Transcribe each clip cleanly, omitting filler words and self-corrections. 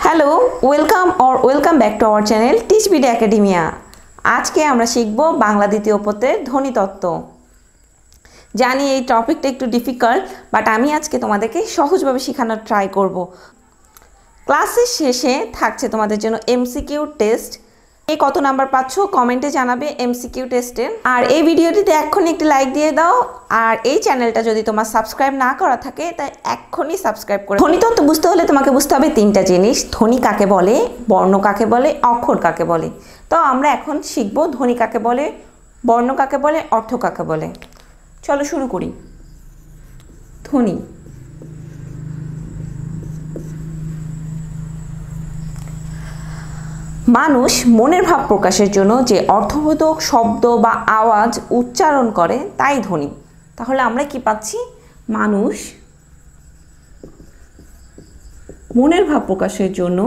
Hello, welcome back to our channel teach BD academia. আজকে আমরা শিখব বাংলা দ্বিতীয় পত্রের ধ্বনিতত্ত্ব। জানি এই টপিকটা একটু ডিফিকাল্ট, বাট আমি আজকে তোমাদেরকে সহজভাবে শেখানোর ট্রাই করব। ক্লাসের শেষে থাকছে তোমাদের জন্য এমসিকিউ টেস্ট। কত নাম্বার পাচ্ছ কমেন্টে জানাবে এমসিকিউ টেস্টের। আর এই ভিডিওটিতে এক্ষুনি একটি লাইক দিয়ে দাও। আর এই চ্যানেলটা যদি তোমার সাবস্ক্রাইব না করা থাকে তাই এক্ষুনি সাবস্ক্রাইব করে। ধ্বনিতত্ত্ব বুঝতে হলে তোমাকে বুঝতে হবে তিনটা জিনিস: ধ্বনি কাকে বলে, বর্ণ কাকে বলে, অক্ষর কাকে বলে। তো আমরা এখন শিখবো ধ্বনি কাকে বলে, বর্ণ কাকে বলে, অর্থ কাকে বলে। চলো শুরু করি। ধ্বনি। মানুষ মনের ভাব প্রকাশের জন্য যে অর্থবোধক শব্দ বা আওয়াজ উচ্চারণ করে তাই ধ্বনি। তাহলে আমরা কি পাচ্ছি? মানুষ মনের ভাব প্রকাশের জন্য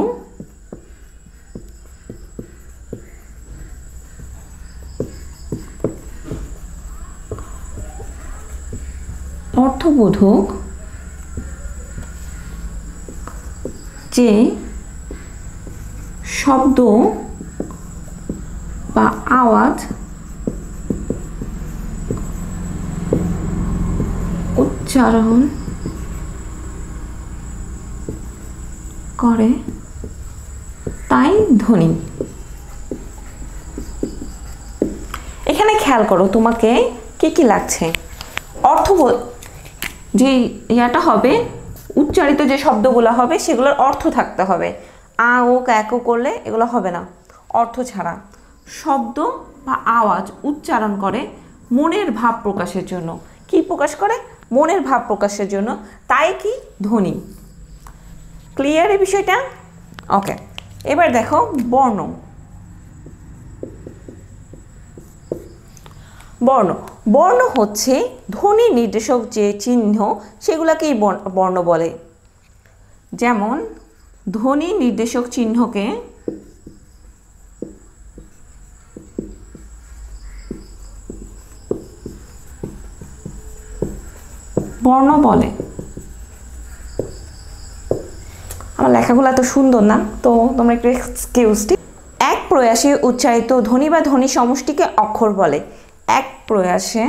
অর্থবোধক যে শব্দ বা আওয়াজ উচ্চারণ করে তাই ধ্বনি। এখানে খেয়াল করো তোমাকে কি কি লাগছে। অর্থবোধ যে ইয়াটা হবে, উচ্চারিত যে শব্দগুলো হবে সেগুলোর অর্থ থাকতে হবে। আ ও ক্যাকো করলে এগুলো হবে না, অর্থ ছাড়া। শব্দ বা আওয়াজ উচ্চারণ করে মনের ভাব প্রকাশের জন্য। কি প্রকাশ করে? মনের ভাব প্রকাশের জন্য, তাই কি ধ্বনি। ক্লিয়ার এই বিষয়টা? ওকে, এবার দেখো বর্ণ। বর্ণ হচ্ছে ধ্বনি নির্দেশক যে চিহ্ন, সেগুলোকেই বর্ণ বলে। যেমন ধ্বনি নির্দেশক চিহ্নকে বর্ণ বলে। আমার লেখাগুলো এত সুন্দর না, তো তোমরা একটু এক্সকিউজ। এক প্রয়াসে উচ্চারিত ধ্বনি বা ধ্বনি সমষ্টিকে অক্ষর বলে। এক প্রয়াসে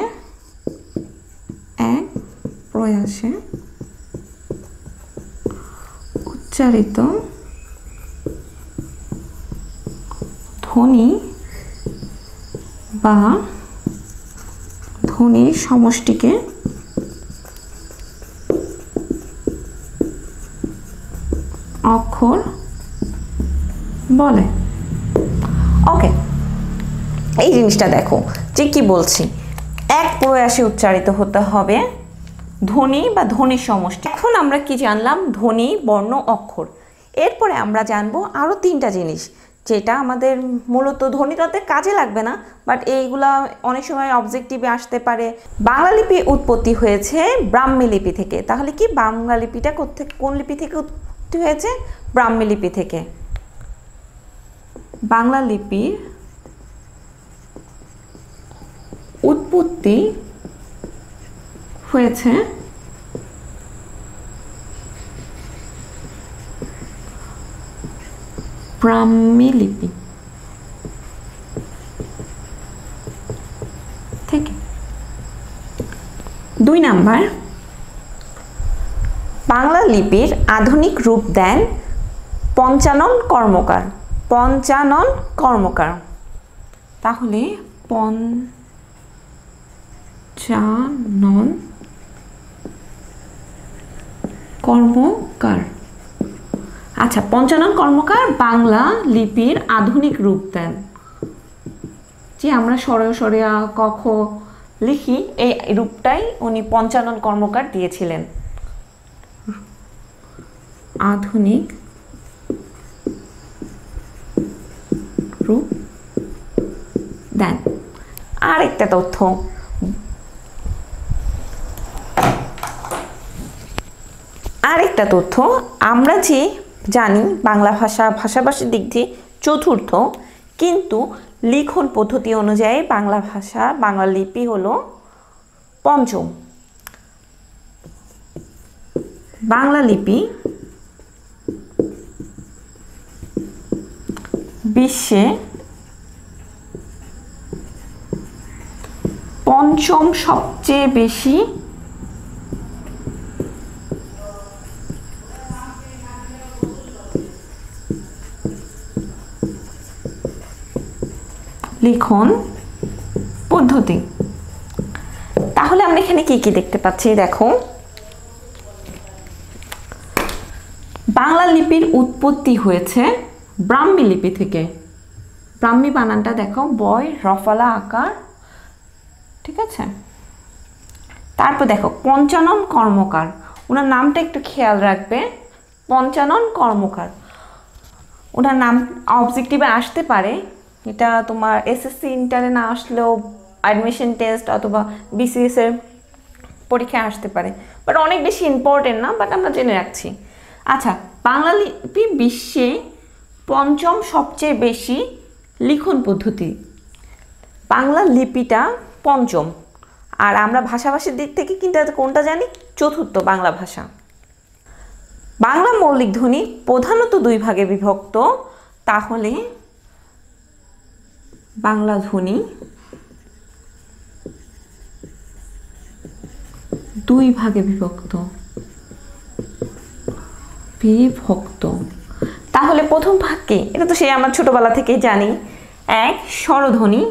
উচ্চারিত ধ্বনি বা ধ্বনির সমষ্টিকে অক্ষর বলে। ওকে, এই জিনিসটা দেখো যে কি বলছি। এক প্রয়াসে উচ্চারিত হতে হবে ধ্বনি বা ধ্বনির সমষ্টি। এখন আমরা কি জানলাম? ধ্বনি, বর্ণ, অক্ষর। এরপরে আমরা জানবো আরও তিনটা জিনিস, যেটা আমাদের মূলত ধ্বনিতত্ত্বে কাজে লাগবে না, বাট এইগুলা অনেক সময় অবজেক্টিভে আসতে পারে। বাংলা লিপি উৎপত্তি হয়েছে ব্রাহ্মী লিপি থেকে। তাহলে কি বাংলা লিপিটা কোন লিপি থেকে উৎপত্তি হয়েছে? ব্রাহ্মী লিপি থেকে। বাংলা লিপির উৎপত্তি হয়েছে ব্রাহ্মী লিপি থেকে। 2 নাম্বার, বাংলা লিপির আধুনিক রূপ দেন পঞ্চানন কর্মকার। তাহলে পঞ্চানন কর্মকার। আচ্ছা, পঞ্চানন কর্মকার বাংলা লিপির আধুনিক রূপ দেন। যে আমরা সরে আ ক খ লিখি, এই রূপটাই উনি পঞ্চানন কর্মকার দিয়েছিলেন। আধুনিক রূপ দেন। আরেকটা তথ্য, আমরা যে জানি বাংলা ভাষাভাষীর দিক দিয়ে চতুর্থ, কিন্তু লিখন পদ্ধতি অনুযায়ী বাংলা লিপি হলো পঞ্চম। বাংলা লিপি বিশ্বে পঞ্চম সবচেয়ে বেশি লিখন পদ্ধতি। তাহলে আমরা এখানে কি কি দেখতে পাচ্ছি দেখো, বাংলা লিপির উৎপত্তি হয়েছে ব্রাহ্মী লিপি থেকে। ব্রাহ্মী বানানটা দেখো, বয় রফালা আকার, ঠিক আছে। তারপর দেখো পঞ্চানন কর্মকার, ওনার নামটা একটু খেয়াল রাখবে, পঞ্চানন কর্মকার। ওনার নাম অবজেক্টিভে আসতে পারে, এটা তোমার এসএসসি ইন্টারে না আসলেও অ্যাডমিশন টেস্ট অথবা বিসিএস এর পরীক্ষায় আসতে পারে, বাট অনেক বেশি ইম্পর্টেন্ট না, বাট আমরা জেনে রাখছি। আচ্ছা, বাংলা লিপি বিশ্বে পঞ্চম সবচেয়ে বেশি লিখন পদ্ধতি। বাংলা লিপিটা পঞ্চম, আর আমরা ভাষাভাষীর দিক থেকে কিন্তু কোনটা জানি, চতুর্থ বাংলা ভাষা। বাংলা মৌলিক ধ্বনি প্রধানত দুই ভাগে বিভক্ত, তাহলে বাংলা ধ্বনি দুই ভাগে বিভক্ত। তাহলে প্রথম ভাগ কি, এটা তো সেই আমার ছোটবেলা থেকেই জানি। এক, স্বরধ্বনি,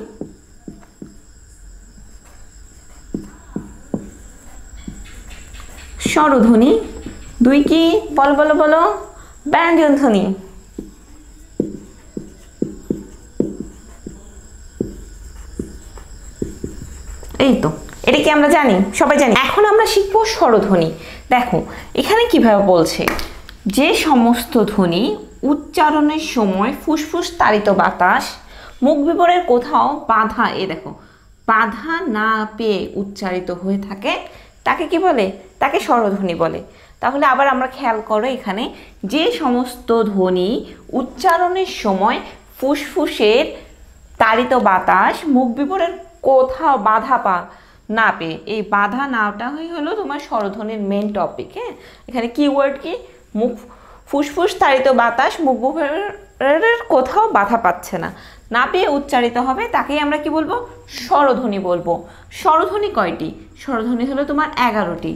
স্বরধ্বনি। দুই কি, বলো বলো বলো, ব্যঞ্জন ধ্বনি। এই তো, এটা কি আমরা জানি, সবাই জানি। এখন আমরা শিখবো স্বরধ্বনি। দেখো এখানে কিভাবে বলছে, যে সমস্ত ধ্বনি উচ্চারণের সময় ফুসফুস তাড়িত বাতাস মুখ বিবরের কোথাও বাধা, দেখো বাধা না পেয়ে উচ্চারিত হয়ে থাকে, তাকে কি বলে, তাকে স্বরধ্বনি বলে। তাহলে আবার আমরা খেয়াল করো, এখানে যে সমস্ত ধ্বনি উচ্চারণের সময় ফুসফুসের তাড়িত বাতাস মুখ বিবরের কোথাও বাধা না পেয়ে, এই বাধা নাওটা হলো তোমার স্বরধ্বনির মেন টপিক। হ্যাঁ, এখানে কিওয়ার্ড কি, মুখ ফুসফুস তাড়িত বাতাস মুখ বিবরের কোথাও বাধা পাচ্ছে না পেয়ে উচ্চারিত হবে, তাকেই আমরা কি বলবো, স্বরধ্বনি বলবো। স্বরধ্বনি কয়টি, স্বরধ্বনি হলো তোমার 11টি।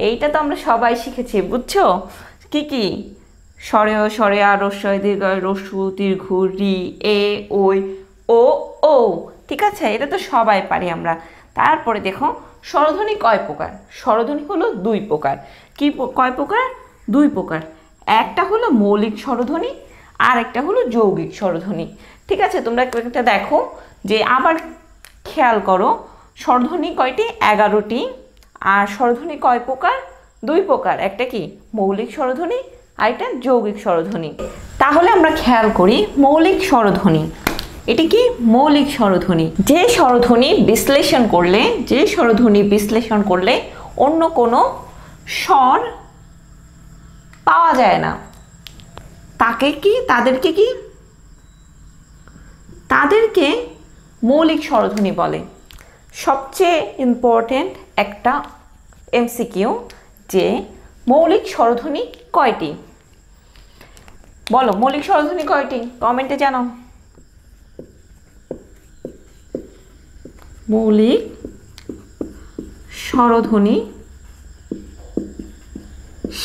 এইটা তো আমরা সবাই শিখেছি, বুঝছো কি কি, স্বরেয় স্বরেয়া রস্বই দীর্ঘয় রস্যু দীর্ঘ রি এ ওই ও ও, ঠিক আছে, এটা তো সবাই পারি আমরা। তারপরে দেখো স্বরধ্বনি কয় প্রকার, স্বরধ্বনি হলো দুই প্রকার। কি কয় প্রকার, দুই প্রকার। একটা হলো মৌলিক স্বরধ্বনি, আর একটা হলো যৌগিক স্বরধ্বনি। ঠিক আছে, তোমরা একটা দেখো যে আবার খেয়াল করো, স্বরধ্বনি কয়টি, 11টি। আর স্বরধ্বনি কয় প্রকার, দুই প্রকার। একটা কি মৌলিক স্বরধ্বনি, আর একটা যৌগিক স্বরধ্বনি। তাহলে আমরা খেয়াল করি মৌলিক স্বরধ্বনি, এটি কি মৌলিক স্বরধ্বনি, যে স্বরধ্বনি বিশ্লেষণ করলে অন্য কোনো স্বর পাওয়া যায় না, তাদেরকে মৌলিক স্বরধ্বনি বলে। সবচেয়ে ইম্পর্টেন্ট একটা এমসিকিউ, যে মৌলিক স্বরধ্বনি কয়টি, বলো মৌলিক স্বরধ্বনি কয়টি, কমেন্টে জানাও। মৌলিক স্বরধ্বনি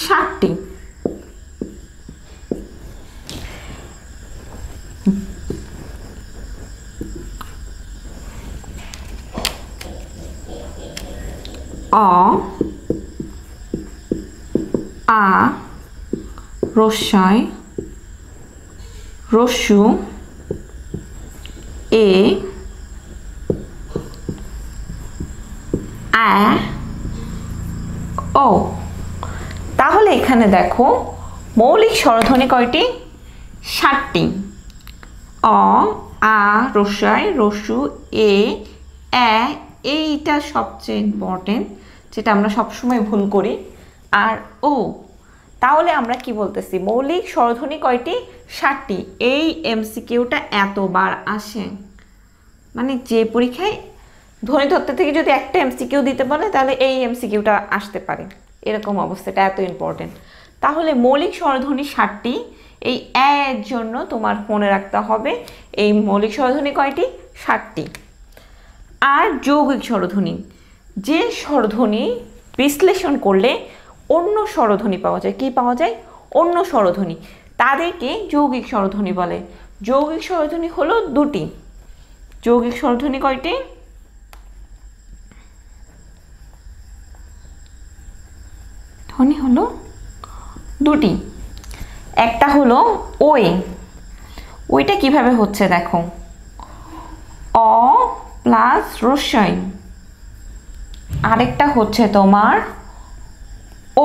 7টি। অ, আ, রস্বই, রস্যু, এ, ও। তাহলে এখানে দেখো মৌলিক স্বরধ্বনি কয়টি, 7টি। অ, আ, রস্বই, রস্যু, এ, এইটা সবচেয়ে ইম্পর্টেন্ট, যেটা আমরা সবসময় ভুল করি, আর ও। তাহলে আমরা কি বলতেছি, মৌলিক স্বরধ্বনি কয়টি, 7টি। এই এমসিকিউটা এতবার আসে, মানে যে পরীক্ষায় ধ্বনিতত্ত্ব থেকে যদি একটা এমসিকিউ দিতে বলে, তাহলে এই এমসিকিউটা আসতে পারে, এরকম অবস্থাটা এত ইম্পর্টেন্ট। তাহলে মৌলিক স্বরধ্বনি 7টি, এই এর জন্য তোমার মনে রাখতে হবে এই মৌলিক স্বরধ্বনি কয়টি? 7টি। আর যৌগিক স্বরধ্বনি, যে স্বরধ্বনি বিশ্লেষণ করলে অন্য স্বরধ্বনি পাওয়া যায়। কি পাওয়া যায়? অন্য স্বরধ্বনি, তাদেরকে যৌগিক স্বরধ্বনি বলে। যৌগিক স্বরধ্বনি হলো 2টি। যৌগিক স্বরধ্বনি কয়টি? ধ্বনি হলো 2টি। একটা হলো ওই, ওইটা কিভাবে হচ্ছে দেখো, অ প্লাস রস্বই। আরেকটা হচ্ছে তোমার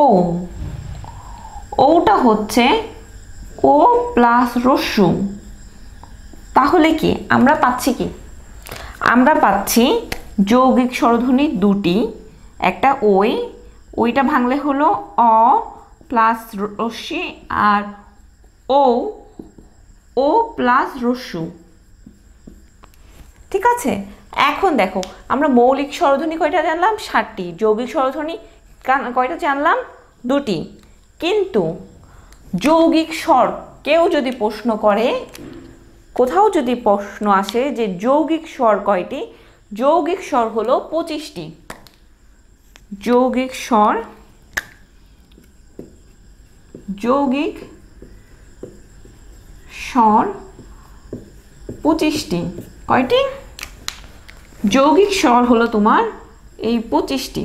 ও, ওটা হচ্ছে ও প্লাস রস্যু। তাহলে কি আমরা পাচ্ছি? কি আমরা পাচ্ছি যৌগিক স্বরধ্বনি 2টি, একটা ওই, ওইটা ভাঙলে হলো অ প্লাস রস্যি, আর ও প্লাস রস্যু। ঠিক আছে, এখন দেখো আমরা মৌলিক স্বরধ্বনি কয়টা জানলাম? 7টি। যৌগিক স্বরধ্বনি কয়টা জানলাম? 2টি। কিন্তু যৌগিক স্বর কেউ যদি প্রশ্ন করে, কোথাও যদি প্রশ্ন আসে যে যৌগিক স্বর কয়টি, যৌগিক স্বর হলো 25টি। যৌগিক স্বর, যৌগিক স্বর 25টি। কয়টি? যৌগিক স্বর হলো তোমার এই 25টি।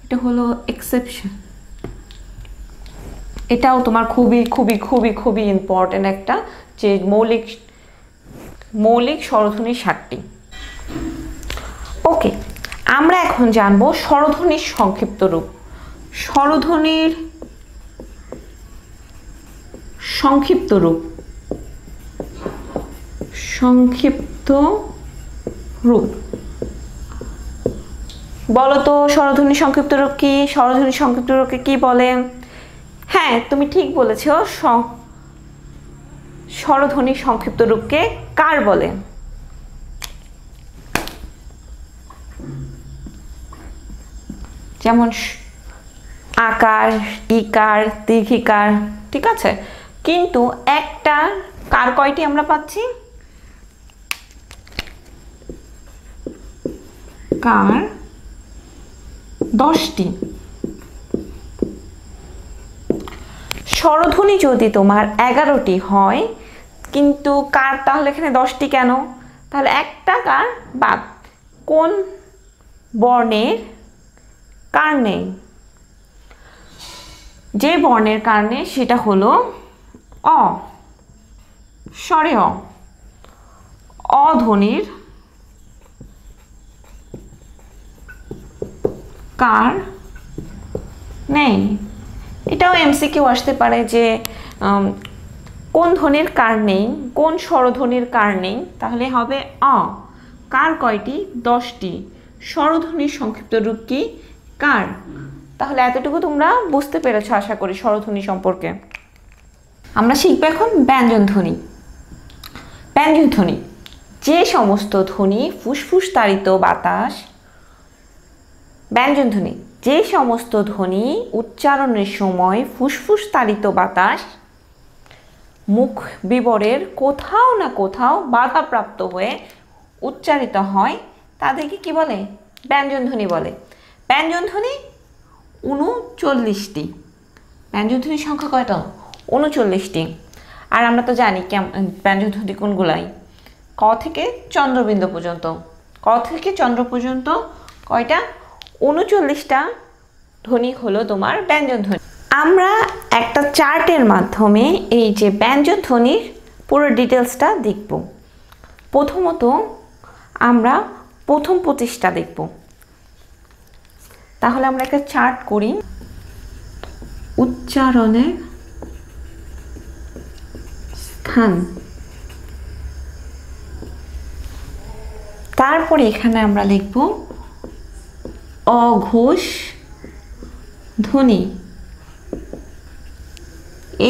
এটা হলো এক্সেপশন, এটাও তোমার খুবই খুবই খুবই খুবই ইম্পর্টেন্ট একটা, যে মৌলিক স্বরধ্বনি 7টি। ওকে, আমরা এখন জানবো স্বরধ্বনির সংক্ষিপ্ত রূপ। স্বরধ্বনির সংক্ষিপ্ত রূপ, সংক্ষিপ্ত রূপ বলো তো, স্বরধ্বনির সংক্ষিপ্ত রূপ কি? স্বরধ্বনির সংক্ষিপ্ত রূপকে কি বলে? হ্যাঁ, তুমি ঠিক বলেছো, স্বরধ্বনির সংক্ষিপ্ত রূপকে কার বলে? যেমন আকার, ইকার, দীর্ঘিকার। ঠিক আছে, কিন্তু একটা কার কয়টি আমরা পাচ্ছি? কার 10টি। স্বরধ্বনি যদি তোমার 11টি হয়, কিন্তু কার তাহলে এখানে 10টি কেন? তাহলে একটা কার বাদ। কোন বর্ণের কার নেই? যে বর্ণের কার নেই সেটা হলো অ। স্বরে অ ধ্বনির কার নেই। এটাও এমসিকিউ আসতে পারে যে কোন ধ্বনির কার নেই, কোন স্বরধ্বনির কার নেই? তাহলে হবে অ। কার কয়টি? 10টি। স্বরধ্বনির সংক্ষিপ্ত রূপ কি? কার। তাহলে এতটুকু তোমরা বুঝতে পেরেছো আশা করি স্বরধ্বনি সম্পর্কে। আমরা শিখব এখন ব্যঞ্জন ধ্বনি। ব্যঞ্জন ধ্বনি, যে সমস্ত ধ্বনি ফুসফুস তাড়িত বাতাস, ব্যঞ্জন ধ্বনি, যে সমস্ত ধ্বনি উচ্চারণের সময় ফুসফুস তাড়িত বাতাস মুখ বিবরের কোথাও না কোথাও বাধাপ্রাপ্ত হয়ে উচ্চারিত হয়, তাদেরকে কি বলে? ব্যঞ্জন ধ্বনি বলে। ব্যঞ্জন ধ্বনি 39টি। ব্যঞ্জন ধ্বনির সংখ্যা কয়টা? 39টি। আর আমরা তো জানি ব্যঞ্জন ধ্বনি কোনগুলাই? ক থেকে চন্দ্রবিন্দু পর্যন্ত। ক থেকে চন্দ্র পর্যন্ত কয়টা? 39টা ধ্বনি হলো তোমার ব্যঞ্জন ধ্বনি। আমরা একটা চার্টের মাধ্যমে এই যে ব্যঞ্জন ধ্বনির পুরো ডিটেলসটা দেখব। প্রথমত আমরা প্রথম 25টা দেখব। তাহলে আমরা একটা চার্ট করি। উচ্চারণের স্থান, তারপরে এখানে আমরা লিখব অঘোষ ধ্বনি।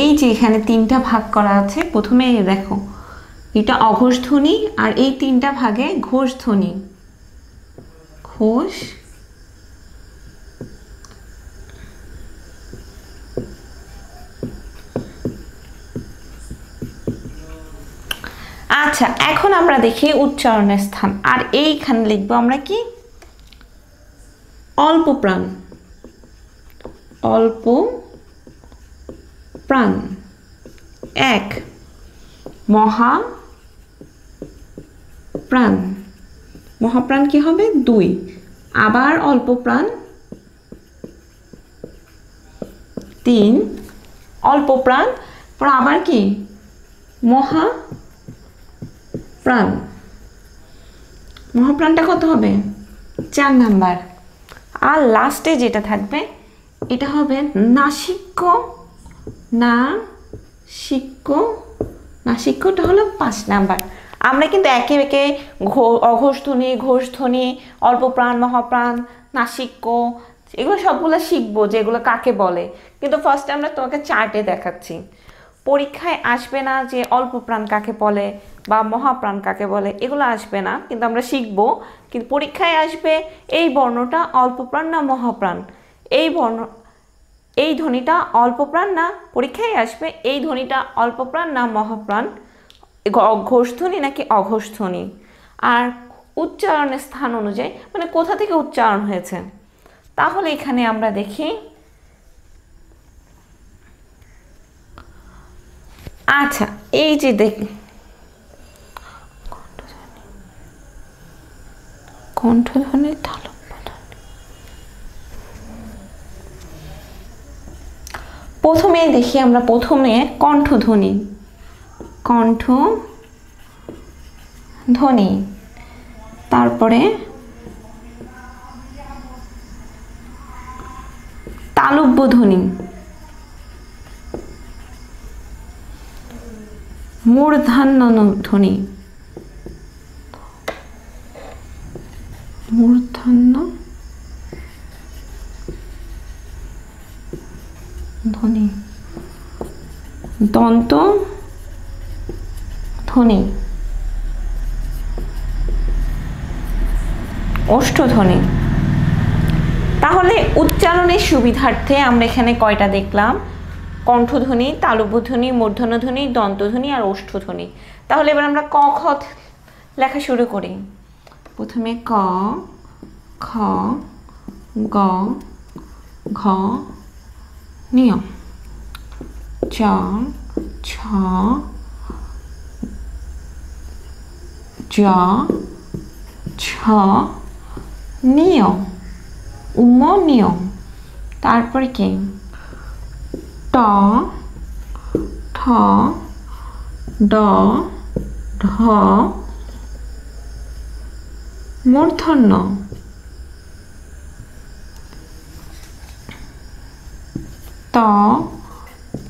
এই যে এখানে 3টা ভাগ করা আছে, প্রথমে দেখো এটা অঘোষ ধ্বনি, আর এই 3টা ভাগে ঘোষ ধ্বনি। ঘোষ আচ্ছা, এখন আমরা দেখি উচ্চারণের স্থান। আর এইখানে লিখবো আমরা কি? অল্প প্রাণ। অল্প প্রাণ 1, মহা প্রাণ। মহাপ্রাণ কি হবে? 2, আবার অল্প প্রাণ 3, অল্প প্রাণ পর আবার কি? মহা প্রাণ। মহাপ্রাণটা কত হবে? 4 নাম্বার। আর লাস্টে যেটা থাকবে এটা হবে নাসিক্য। নাসিক্য, নাসিক্যটা হলো 5 নাম্বার। আমরা কিন্তু একে একে অঘোষ ধ্বনি, ঘোষ ধ্বনি, অল্প প্রাণ, মহাপ্রাণ, নাসিক্য এগুলো সবগুলো শিখবো যেগুলো কাকে বলে, কিন্তু ফার্স্টে আমরা তোমাকে চার্টে দেখাচ্ছি। পরীক্ষায় আসবে না যে অল্প প্রাণ কাকে বলে বা মহাপ্রাণ কাকে বলে, এগুলো আসবে না, কিন্তু আমরা শিখবো। কিন্তু পরীক্ষায় আসবে এই বর্ণটা অল্প প্রাণ না মহাপ্রাণ, এই বর্ণ এই ধ্বনিটা অল্প প্রাণ না, পরীক্ষায় আসবে এই ধ্বনিটা অল্প প্রাণ না মহাপ্রাণ, ঘোষ ধ্বনি নাকি অঘোষ ধ্বনি। আর উচ্চারণের স্থান অনুযায়ী মানে কোথা থেকে উচ্চারণ হয়েছে। তাহলে এখানে আমরা দেখি, আচ্ছা এই যে দেখি কণ্ঠধ্বনি, প্রথমে দেখি আমরা প্রথমে কণ্ঠধ্বনি। কণ্ঠধ্বনি, তারপরে তালব্য ধ্বনি, মূর্ধন্য ধ্বনি, মূর্ধন্য ধ্বনি, দন্ত ধ্বনি, ওষ্ঠধ্বনি। তাহলে উচ্চারণের সুবিধার্থে আমরা এখানে কয়টা দেখলাম? কণ্ঠধ্বনি, তালব্যধ্বনি, মূর্ধন্যধ্বনি, দন্তধ্বনি আর ওষ্ঠধ্বনি। তাহলে এবার আমরা ক খ লেখা শুরু করি। প্রথমে ক, খ, গ, ঘ, নিয়ম, চ, ছ, জ, ছ, নিয়ম, উম নিয়ম। তারপরে কি? ট, ঠ, ড, ঢ, মূর্ধন্য, ত,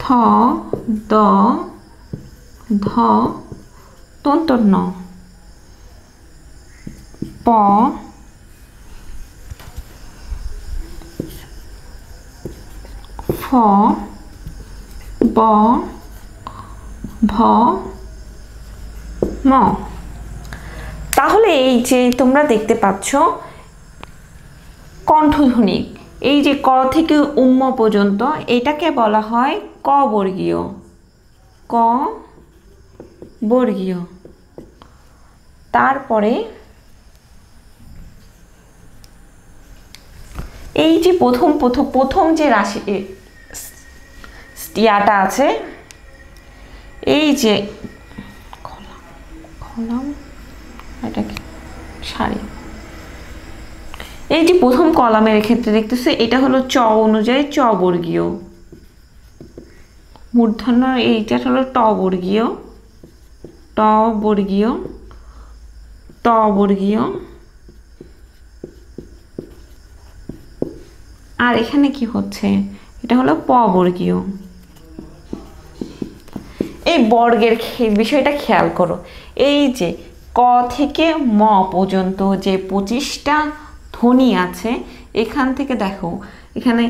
থ, দ, ধ, দন্তন্য, প, ফ, ব, ভ, ম। তাহলে এই যে তোমরা দেখতে পাচ্ছ কণ্ঠধ্বনি, এই যে ক থেকে উম্ম পর্যন্ত এটাকে বলা হয় ক বর্গীয়। ক বর্গীয়। তারপরে এই যে প্রথম যে রাশি ইয়াটা আছে, এই যে কলাম, এটা কি সারি, এই যে প্রথম কলামের ক্ষেত্রে দেখতেছে এটা হলো চ অনুযায়ী চ বর্গীয়, মূর্ধন্য এইটা হলো ট বর্গীয়, ট বর্গীয়, ট বর্গীয়। আর এখানে কি হচ্ছে? এটা হলো প বর্গীয়। এই বর্গের বিষয়টা খেয়াল করো। এই যে ক থেকে ম পর্যন্ত যে 25টা ধ্বনি আছে, এখান থেকে দেখো এখানে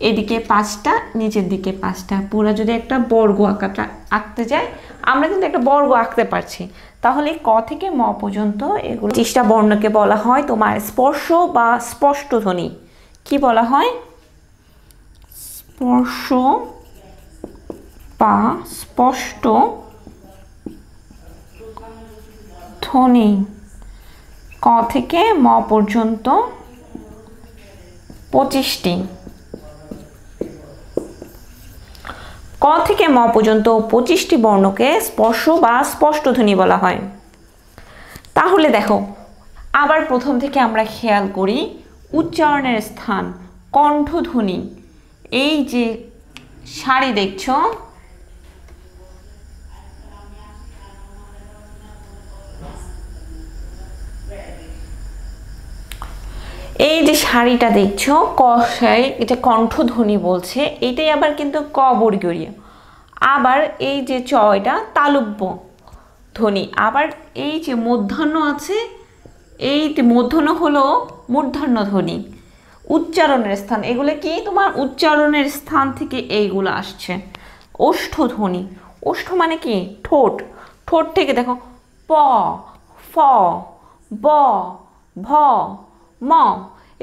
এদিকে 5টা, নিচের দিকে 5টা, পুরো যদি একটা বর্গ আঁকতে যায় আমরা কিন্তু একটা বর্গ আঁকতে পারছি। তাহলে ক থেকে ম পর্যন্ত এগুলো 25টা বর্ণকে বলা হয় তোমার স্পর্শ বা স্পষ্ট ধ্বনি। কি বলা হয়? স্পর্শ বা স্পষ্ট ধ্বনি ক থেকে ম পর্যন্ত 25টি। ক থেকে ম পর্যন্ত 25টি বর্ণকে স্পর্শ বা স্পষ্ট ধ্বনি বলা হয়। তাহলে দেখো আবার প্রথম থেকে আমরা খেয়াল করি উচ্চারণের স্থান, কণ্ঠধ্বনি। এই যে সারি দেখছো, এই যে সারিটা দেখছো ক সারি, এটা কণ্ঠধ্বনি বলছে, এটাই আবার কিন্তু ক বর্গীয়। আবার এই যে চ, এটা তালব্য ধ্বনি। আবার এই যে মূর্ধন্য আছে, এই মূর্ধন্য হলো মূর্ধন্য ধ্বনি। উচ্চারণের স্থান, এগুলো কি তোমার উচ্চারণের স্থান থেকে এইগুলো আসছে। ওষ্ঠধ্বনি, ওষ্ঠ মানে কি ঠোঁট, ঠোঁট থেকে দেখো প, ফ, ব, ভ, ম,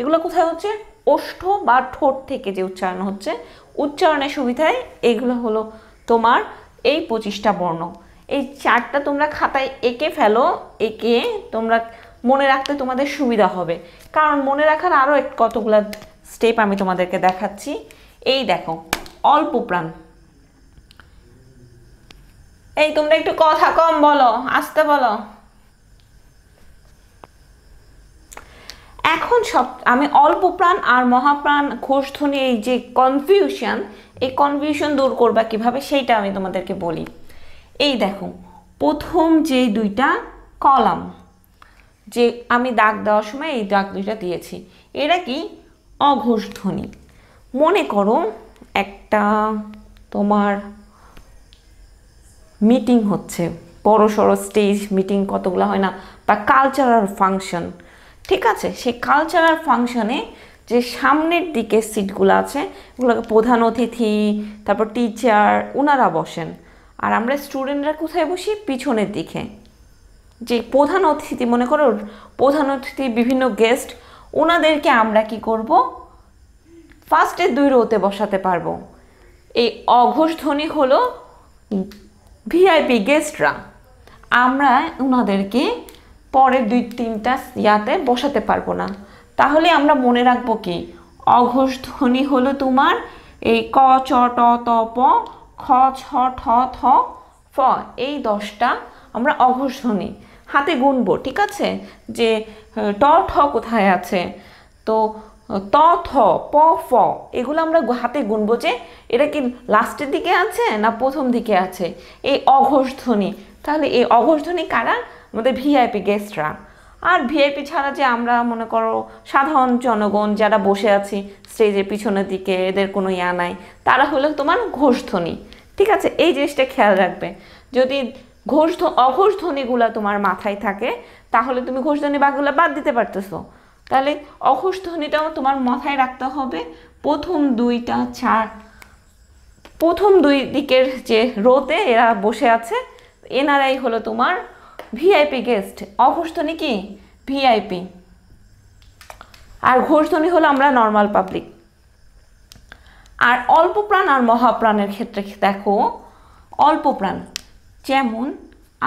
এগুলো কোথায় হচ্ছে? ওষ্ঠ বা ঠোঁট থেকে যে উচ্চারণ হচ্ছে। উচ্চারণের সুবিধায় এগুলো হলো তোমার এই 25টা বর্ণ। এই চারটা তোমরা খাতায় এঁকে ফেলো, এঁকে তোমরা মনে রাখতে তোমাদের সুবিধা হবে। কারণ মনে রাখার আরও কতগুলো স্টেপ আমি তোমাদেরকে দেখাচ্ছি। এই দেখো অল্প প্রাণ, এই তোমরা একটু কথা কম বলো, আস্তে বলো। এখন সব আমি অল্প প্রাণ আর মহাপ্রাণ ঘোষধ্বনি, এই যে কনফিউশন, এই কনফিউশন দূর করবা কিভাবে সেইটা আমি তোমাদেরকে বলি। এই দেখো প্রথম যে দুইটা কলাম, যে আমি দাগ দেওয়ার সময় এই দাগ দুইটা দিয়েছি, এরা কি অঘোষধ্বনি। মনে করো একটা তোমার মিটিং হচ্ছে, বড় সড়ো স্টেজ মিটিং কতগুলো হয় না, বা কালচারাল ফাংশন, ঠিক আছে? সেই কালচারাল ফাংশনে যে সামনের দিকে সিটগুলো আছে, ওগুলোকে প্রধান অতিথি, তারপর টিচার, ওনারা বসেন। আর আমরা স্টুডেন্টরা কোথায় বসি? পিছনের দিকে। যে প্রধান অতিথি, মনে করো প্রধান অতিথি, বিভিন্ন গেস্ট, ওনাদেরকে আমরা কি করব? ফার্স্টের 2 রোতে বসাতে পারবো। এই অঘোষ ধ্বনি হলো ভিআইপি গেস্টরা, আমরা ওনাদেরকে পরের 2-3টা ইয়াতে বসাতে পারবো না। তাহলে আমরা মনে রাখবো কি? অঘোষ ধ্বনি হলো তোমার এই ক, চ, ট, ত, প, খ, ছ, ঠ, থ, ফ, এই 10টা আমরা অঘোষ ধ্বনি হাতে গুনবো, ঠিক আছে? যে ট, ঠ কোথায় আছে, তো ত, থ, প, ফ, এগুলো আমরা হাতে গুনবো যে এটা কি লাস্টের দিকে আছে না প্রথম দিকে আছে, এই অঘোষ ধ্বনি। তাহলে এই অঘোষ ধ্বনি কারা? আমাদের ভিআইপি গেস্টরা। আর ভিআইপি ছাড়া যে আমরা মনে করো সাধারণ জনগণ যারা বসে আছি স্টেজের পিছনের দিকে, এদের কোনো ইয়া নাই, তারা হলো তোমার ঘোষধ্বনি, ঠিক আছে? এই জিনিসটা খেয়াল রাখবে। যদি অঘোষ ধ্বনিগুলো তোমার মাথায় থাকে, তাহলে তুমি ঘোষধ্বনি বাকিগুলো বাদ দিতে পারতেছো। তাহলে অঘোষ ধ্বনিটাও তোমার মাথায় রাখতে হবে। প্রথম 2 দিকের যে রোতে এরা বসে আছে, এনারাই হলো তোমার ভিআইপি গেস্ট। অঘোষধ্বনি কি? ভিআইপি। আর ঘোষধ্বনি হলো আমরা নর্মাল পাবলিক। আর অল্প প্রাণ আর মহাপ্রাণের ক্ষেত্রে দেখো, অল্প প্রাণ যেমন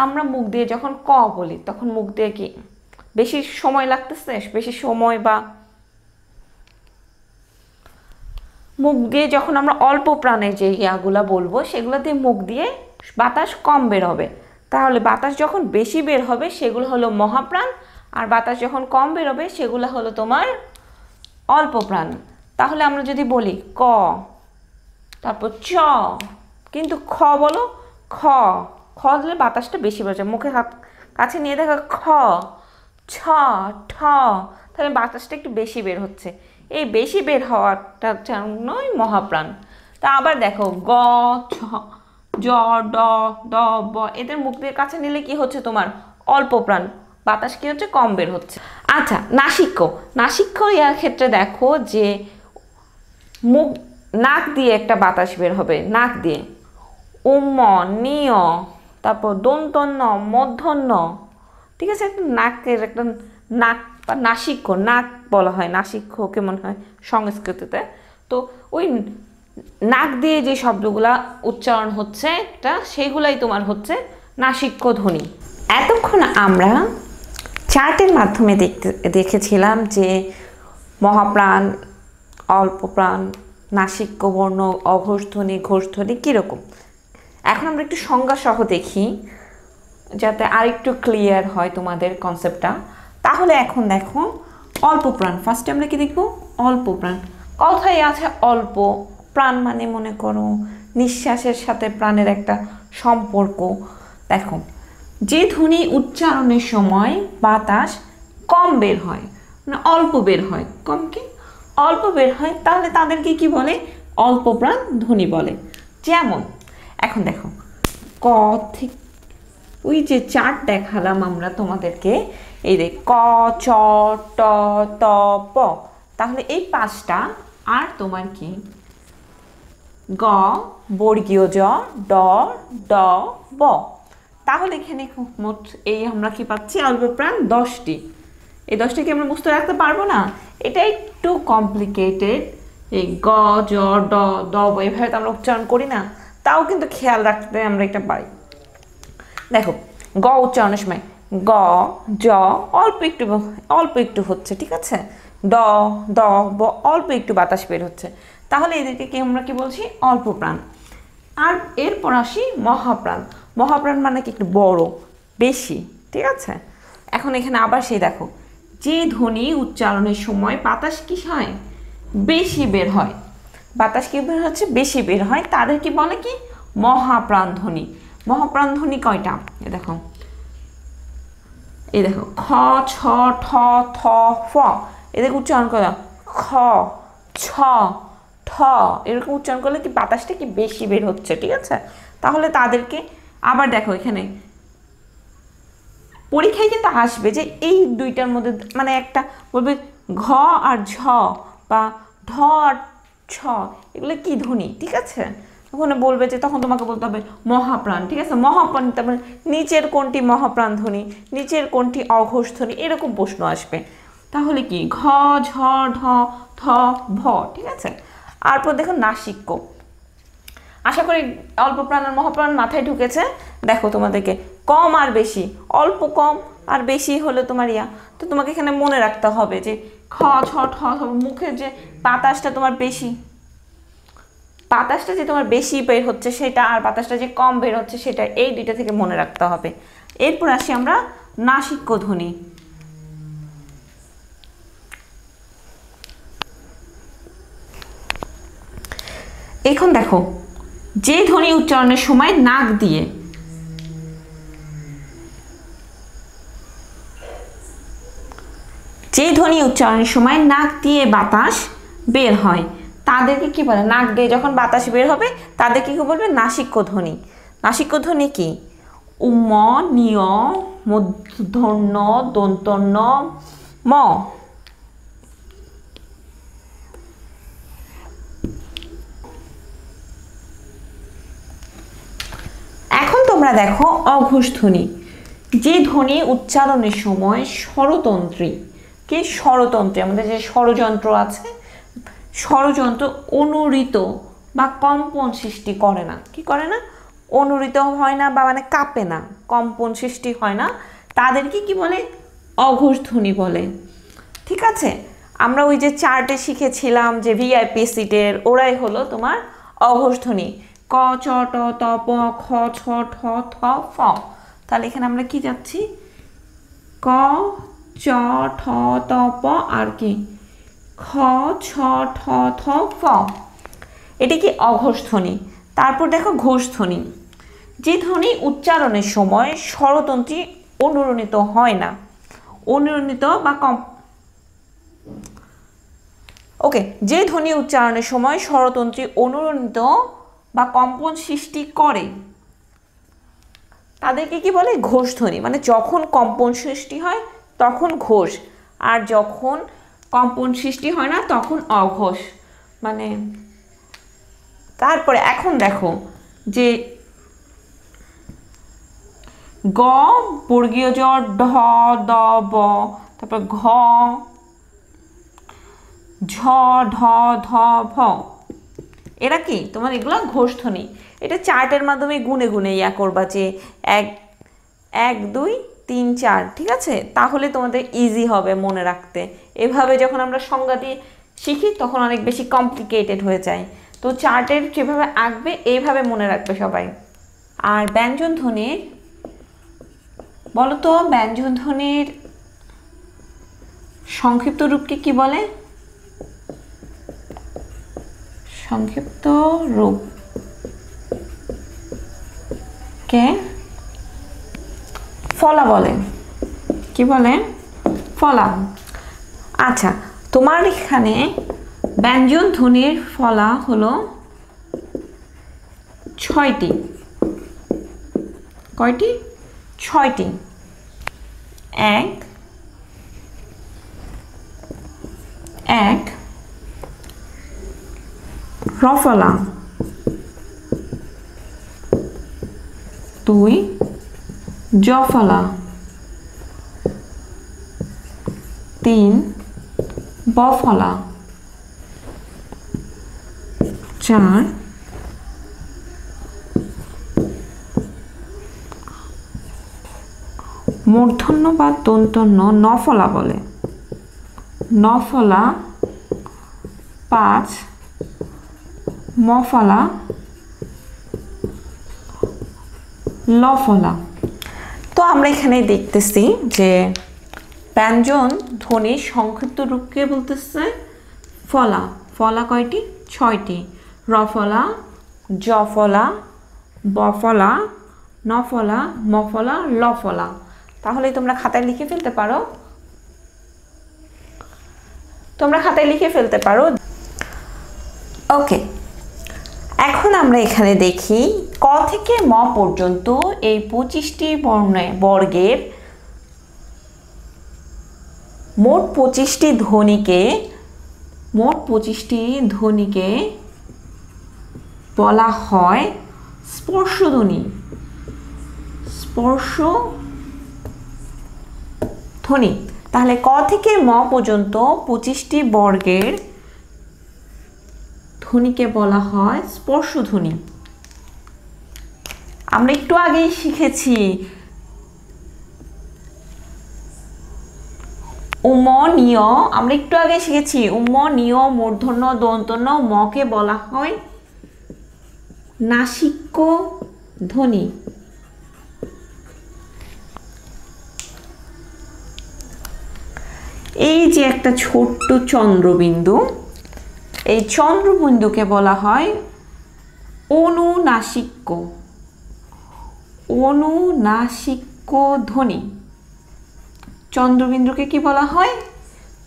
আমরা মুখ দিয়ে যখন ক বলি, তখন মুখ দিয়ে কি বেশি সময় লাগতেছে, বেশি সময়, বা মুখ দিয়ে যখন আমরা অল্প প্রাণের যে ইয়াগুলা বলবো, সেগুলো দিয়ে মুখ দিয়ে বাতাস কম বের হবে। তাহলে বাতাস যখন বেশি বের হবে সেগুলো হলো মহাপ্রাণ, আর বাতাস যখন কম বের হবে সেগুলো হলো তোমার অল্প প্রাণ। তাহলে আমরা যদি বলি ক, তারপর চ, কিন্তু খ বলো, খ খ দিলে বাতাসটা বেশি বের যায়, মুখে হাত কাছে নিয়ে দেখা খ, ছ, ঠ, তাহলে বাতাসটা একটু বেশি বের হচ্ছে। এই বেশি বের হওয়াটার জন্যই মহাপ্রাণ। তা আবার দেখো গ, ছ, জ, ড, দ, ব, এদের মুখ দিয়ে কাছে নিলে কি হচ্ছে তোমার অল্প প্রাণ, বাতাস কি হচ্ছে কম বের হচ্ছে। আচ্ছা নাসিক্য, নাসিক্য ইয়ার ক্ষেত্রে দেখো যে মুখ, নাক দিয়ে একটা বাতাস বের হবে, নাক দিয়ে উম, নিয়, তারপর দন্তন্য, মধ্যন্য, ঠিক আছে? একটা নাকের একটা নাক বা নাসিক্য, নাক বলা হয়, নাসিক্য কেমন হয় সংস্কৃতিতে। তো ওই নাক দিয়ে যে শব্দগুলা উচ্চারণ হচ্ছে একটা, সেইগুলাই তোমার হচ্ছে নাসিক্য ধ্বনি। এতক্ষণ আমরা চার্টের মাধ্যমে দেখেছিলাম যে মহাপ্রাণ, অল্পপ্রাণ, নাসিক্য বর্ণ, অঘোষধ্বনি, ঘোষধ্বনি কীরকম। এখন আমরা একটু সংজ্ঞা সহ দেখি যাতে আরেকটু ক্লিয়ার হয় তোমাদের কনসেপ্টটা। তাহলে এখন দেখো অল্পপ্রাণ, ফার্স্টে আমরা কি দেখব? অল্পপ্রাণ। কথাই আছে অল্প প্রাণ, মানে মনে করো নিঃশ্বাসের সাথে প্রাণের একটা সম্পর্ক। দেখো, যে ধ্বনি উচ্চারণের সময় বাতাস কম বের হয়, মানে অল্প বের হয়, কম কি অল্প বের হয়, তাহলে তাদেরকে কি বলে? অল্পপ্রাণ ধ্বনি বলে। যেমন এখন দেখো ক থেকে ওই যে চার্ট দেখালাম আমরা তোমাদেরকে, এই যে ক, চ, ট, ত, প, তাহলে এই পাঁচটা। আর তোমার কি গ, বর্গীয় জ, ড, ড, ব। তাহলে এখানে মোট এই আমরা কি পাচ্ছি? অল্পপ্রাণ 10টি। এই 10টি কি আমরা বুঝতে রাখতে পারবো না? এটা একটু কমপ্লিকেটেড। এই গ, জ, ড, দ, ব এভাবে তো আমরা উচ্চারণ করি না, তাও কিন্তু খেয়াল রাখতে আমরা এটা পারি। দেখো গ উচ্চারণের সময় গ, জ অল্প একটু হচ্ছে, ঠিক আছে? ড, দ, ব অল্প একটু বাতাস বের হচ্ছে, তাহলে এদেরকে কি আমরা কি বলছি? অল্পপ্রাণ। আর এরপর আসি মহাপ্রাণ। মহাপ্রাণ মানে কি? একটু বড়, বেশি, ঠিক আছে? এখন এখানে আবার সেই দেখো, যে ধ্বনি উচ্চারণের সময় বাতাস কি হয়? বেশি বের হয়। বাতাস কি বের হচ্ছে? বেশি বের হয়, তাদের কি বলে? কি মহাপ্রাণ ধ্বনি। মহাপ্রাণ ধ্বনি কয়টা? এই দেখো খ, ছ, ঠ, থ, ফ, এদের উচ্চারণ করো খ, ছ, ঠ, এরকম উচ্চারণ করলে কি বাতাসটা কি বেশি বের হচ্ছে, ঠিক আছে? তাহলে তাদেরকে আবার দেখো এখানে পরীক্ষায় কিন্তু আসবে যে এই দুইটার মধ্যে মানে একটা বলবে ঘ আর ঝ বা ঢ আর ছ, এগুলো কি ধ্বনি, ঠিক আছে? ওখানে বলবে যে তখন তোমাকে বলতে হবে মহাপ্রাণ, ঠিক আছে? মহাপ্রাণ, তারপরে নিচের কোনটি মহাপ্রাণ ধ্বনি, নিচের কোনটি অঘোষ ধ্বনি, এরকম প্রশ্ন আসবে। তাহলে কি ঘ, ঝ, ঢ, থ, ভ, ঠিক আছে? তারপর দেখো নাসিক্য। আশা করি অল্পপ্রাণ আর মহাপ্রাণ মাথায় ঢুকেছে। দেখো তোমাদেরকে কম আর বেশি, অল্প কম আর বেশি হলে তোমার তো তোমাকে এখানে মনে রাখতে হবে যে খ, ছ, ঠ, মুখের যে বাতাসটা তোমার বেশি, বাতাসটা যে তোমার বেশি বের হচ্ছে সেটা, আর বাতাসটা যে কম বের হচ্ছে সেটা, এই দুইটা থেকে মনে রাখতে হবে। এরপর আসি আমরা নাসিক্য ধ্বনি। এখন দেখো, যে ধ্বনি উচ্চারণের সময় নাক দিয়ে নাক দিয়ে বাতাস বের হয় তাদেরকে কি বলে? নাক দিয়ে যখন বাতাস বের হবে তাদেরকে কি বলবে? নাসিক্য ধ্বনি। নাসিক্য ধ্বনি কি? উম, নিয়, মূর্ধন্য, দন্তন্য, ম। এখন তোমরা দেখো অঘোষ ধ্বনি। যে ধ্বনি উচ্চারণের সময় স্বরতন্ত্রী, কি স্বরতন্ত্রী, আমাদের যে স্বরযন্ত্র আছে, স্বরযন্ত্র অনুরিত বা কম্পন সৃষ্টি করে না। কি করে না? অনুরিত হয় না, বা মানে কাঁপে না, কম্পন সৃষ্টি হয় না, তাদেরকে কি বলে? অঘোষ ধ্বনি বলে, ঠিক আছে? আমরা ওই যে চার্টে শিখেছিলাম যে ভিআইপি সিটের, ওরাই হলো তোমার অঘোষ ধ্বনি। ক, চ, ট, ত, প, খ, ছ, ঠ, থ, ফ। তাহলে এখানে আমরা কি যাচ্ছি? ক, চ, ঠ, ত, প, আর কি খ, ছ, ঠ, থ, ফ। এটি কি অঘোষ ধ্বনি। তারপর দেখো ঘোষ ধ্বনি। যে ধ্বনি উচ্চারণের সময় স্বরতন্ত্রী অনুরণিত হয় না, অনুরণিত বা যে ধ্বনি উচ্চারণের সময় স্বরতন্ত্রী অনুরণিত বা কম্পন সৃষ্টি করে তাদেরকে কি বলে? ঘোষ ধ্বনি। মানে যখন কম্পন সৃষ্টি হয় তখন ঘোষ, আর যখন কম্পন সৃষ্টি হয় না তখন অঘোষ। মানে তারপরে এখন দেখো যে গ, বর্গীয় জ, ঢ, দ, ব, তারপর ঘ, ঝ, ঢ, ধ, ভ, এরা কি তোমার? এগুলো ঘোষ ধ্বনি। এটা চার্টের মাধ্যমে গুনে গুনে করবা যে 1 1 2 3 4, ঠিক আছে? তাহলে তোমাদের ইজি হবে মনে রাখতে। এভাবে যখন আমরা সংজ্ঞা দিয়ে শিখি তখন অনেক বেশি কমপ্লিকেটেড হয়ে যায়। তো চার্টের যেভাবে আঁকবে এইভাবে মনে রাখবে সবাই। আর ব্যঞ্জন ধ্বনির, বলো তো ব্যঞ্জন ধ্বনির সংক্ষিপ্ত রূপকে কি বলে? সংক্ষিপ্ত রূপ কে ফলা বলে। কি বলে? ফলা। আচ্ছা, তোমার এখানে ব্যঞ্জন ধ্বনির ফলা হলো 6টি। কয়টি? 6টি। 1 রফলা, 2 জফলা, 3 বফলা, 4 মূর্ধন্য বা দন্তন্য নফলা বলে। নফলা, 5 মফলা, লফলা। তো আমরা এখানে দেখতেছি যে ব্যঞ্জন ধ্বনির সংক্ষিপ্ত রূপকে বলতেছে ফলা। ফলা কয়টি? 6টি। রফলা, জফলা, বফলা, নফলা, মফলা, লফলা। তাহলে তোমরা খাতায় লিখে ফেলতে পারো। ওকে, এখন আমরা এখানে দেখি ক থেকে ম পর্যন্ত এই 25টি বর্গের মোট 25টি ধ্বনিকে বলা হয় স্পর্শধ্বনি। স্পর্শধ্বনি। তাহলে ক থেকে ম পর্যন্ত 25টি বর্গের ধ্বনিকে বলা হয় স্পর্শধ্বনি। আমরা একটু আগেই শিখেছি উমনীয় মূর্ধন্য দন্তন্য মকে বলা হয় নাসিক্য ধ্বনি। এই যে একটা ছোট্ট চন্দ্রবিন্দু, এই চন্দ্রবিন্দুকে বলা হয় অনুনাসিক্য ধ্বনি। চন্দ্রবিন্দুকে কি বলা হয়?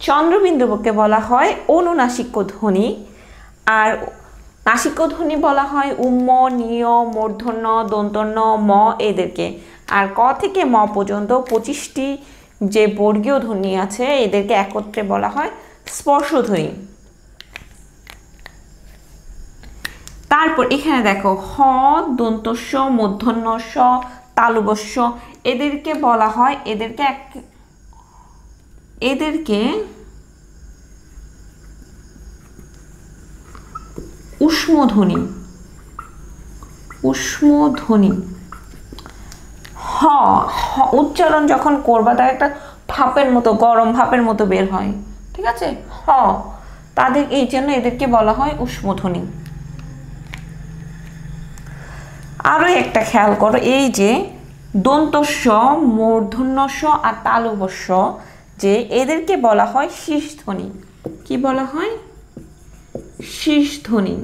চন্দ্রবিন্দুকে বলা হয় অনুনাসিক্য ধ্বনি। আর নাসিক্য ধ্বনি বলা হয় উম্ম, নিয়, মূর্ধন্য, দন্তন্য, ম এদেরকে। আর ক থেকে ম পর্যন্ত 25টি যে বর্গীয় ধ্বনি আছে এদেরকে একত্রে বলা হয় স্পর্শধ্বনি। তারপর এখানে দেখো হ, দন্তস্ব, মূর্ধন্য স, তালুবস্য এদেরকে বলা হয় এদেরকে ঊষ্মধ্বনি। হ উচ্চারণ যখন করবা তার একটা ভাপের মতো, গরম ভাপের মতো বের হয়, ঠিক আছে? হ, তাদের এই জন্য এদেরকে বলা হয় ঊষ্মধ্বনি। আরো একটা খেয়াল করো, এই যে দন্তস্ব, মূর্ধন্যস্ব আর তালুবস্য যে এদেরকে বলা হয় শীর্ষধ্বনি। কি বলা হয়? শীর্ষধ্বনি।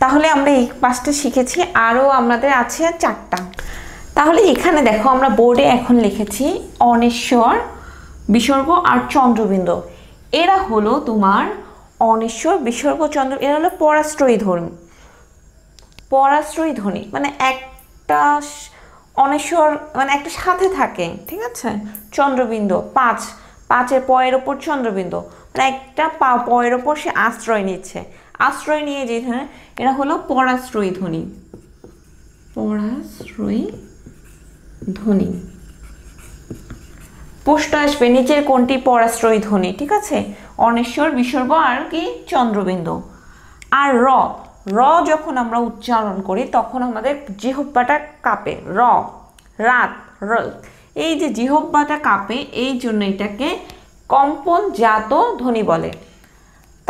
তাহলে আমরা এই 5টা শিখেছি, আরো আমাদের আছে 4টা। তাহলে এখানে দেখো আমরা বোর্ডে এখন লিখেছি অনিশ্বর, বিসর্গ আর চন্দ্রবিন্দু। এরা হলো তোমার অনিশ্বর, বিসর্গ, চন্দ্র, এরা হলো পরাশ্রয়ী ধ্বনি। মানে একটা অনিশ্বর মানে একটা সাথে থাকে, ঠিক আছে? চন্দ্রবিন্দু 5-5-এর পয়ের ওপর চন্দ্রবিন্দু, মানে একটা পয়ের ওপর সে আশ্রয় নিচ্ছে। আশ্রয় নিয়ে যেখানে এরা হলো পরাশ্রয়ী ধ্বনি। প্রশ্ন আসবে নিচের কোনটি পরাশ্রয়ী ধ্বনি, ঠিক আছে? অনিশ্বর, বিসর্গ আর কি চন্দ্রবিন্দু। আর যখন আমরা উচ্চারণ করি তখন আমাদের জিহ্বাটা কাঁপে। রাত, র, এই যে জিহ্বাটা কাঁপে, এই জন্য এটাকে কম্পনজাত ধ্বনি বলে।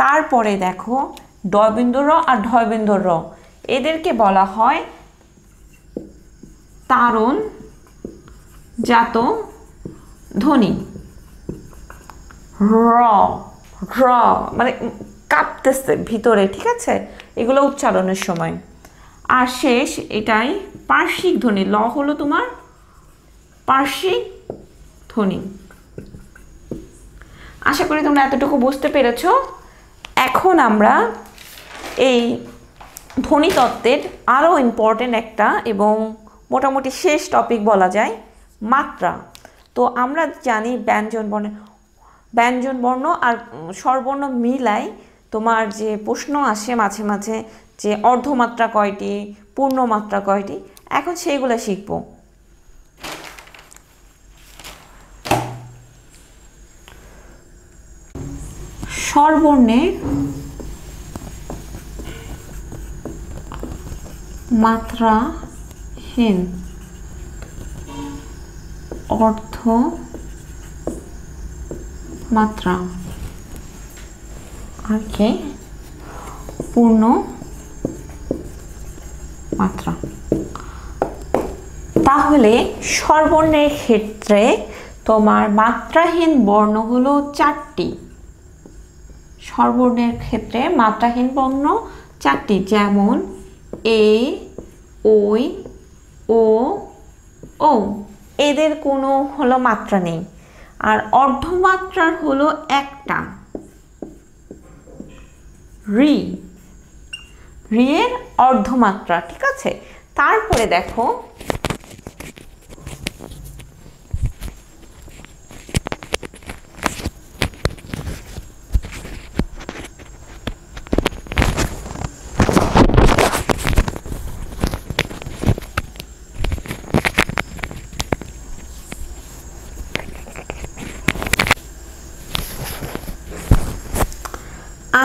তারপরে দেখো ডয়বিন্দু র আর ঢয়বিন্দু র, এদেরকে বলা হয় তারণজাত ধ্বনি। র মানে কাঁপতেছে ভিতরে, ঠিক আছে, এগুলো উচ্চারণের সময়। আর শেষ এটাই পার্শ্বিক ধ্বনি। ল হলো তোমার পার্শ্বিক ধ্বনি। আশা করি তোমরা এতটুকু বুঝতে পেরেছ। এখন আমরা এই ধ্বনিতত্ত্বের আরও ইম্পর্টেন্ট একটা এবং মোটামুটি শেষ টপিক বলা যায়, মাত্রা। তো আমরা জানি ব্যঞ্জন বর্ণ আর স্বরবর্ণ মিলাই তোমার যে প্রশ্ন আসে মাঝে মাঝে, যে অর্ধমাত্রা কয়টি, পূর্ণমাত্রা কয়টি, এখন সেইগুলো শিখব। স্বরবর্ণের মাত্রাহীন, অর্ধমাত্রা আর কি পূর্ণ মাত্রা। তাহলে স্বরবর্ণের ক্ষেত্রে তোমার মাত্রাহীন বর্ণ হলো 4টি। স্বরবর্ণের ক্ষেত্রে মাত্রাহীন বর্ণ 4টি, যেমন এ, ওই, ও, ও, এদের কোনো হলো মাত্রা নেই। আর অর্ধমাত্রার হলো একটা, রি, এর অর্ধমাত্রা, ঠিক আছে। তারপরে দেখো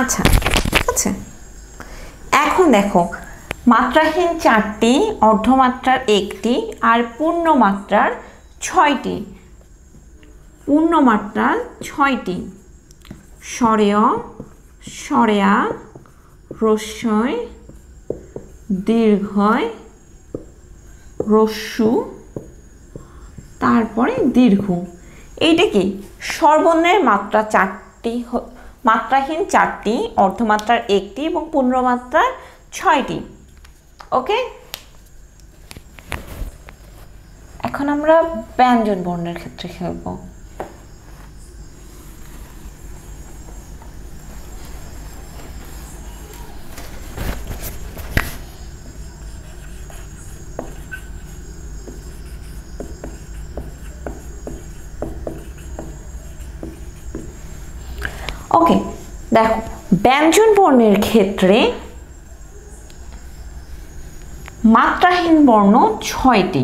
আচ্ছা, ঠিক আছে। এখন দেখো মাত্রাহীন 4টি, অর্ধমাত্রার 1টি আর পূর্ণমাত্রার 6টি। পূর্ণমাত্রার 6টি, স্বরেয়, স্বরেয়া, রস্যই, দীর্ঘয়, রস্যু, তারপরে দীর্ঘ। এইটা কি স্বরবর্ণের মাত্রা 4টি, মাত্রাহীন 4টি, অর্ধমাত্রার 1টি এবং পূর্ণমাত্রার 6টি। ওকে, এখন আমরা ব্যঞ্জন বর্ণের ক্ষেত্রে খেলব। ওকে, দেখো ব্যঞ্জন বর্ণের ক্ষেত্রে মাত্রাহীন বর্ণ 6টি।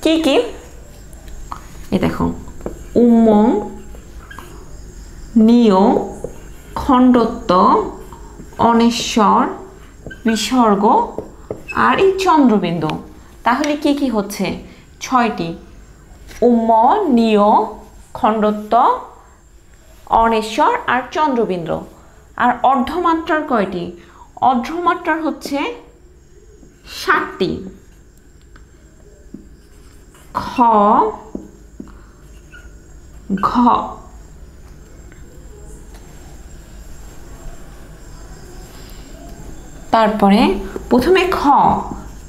কি কি? এ দেখো উম, নিয়, খণ্ডত্ব, অনেশ্বর, বিসর্গ আর এই চন্দ্রবিন্দু। তাহলে কি কি হচ্ছে? 6টি, উম, নিয়, খণ্ডত্ব, অনেশ্বর আর চন্দ্রবিন্দু। আর অর্ধমাত্রার কয়টি? অর্ধমাত্রার হচ্ছে 7টি, খ, ঘ, তারপরে প্রথমে খ,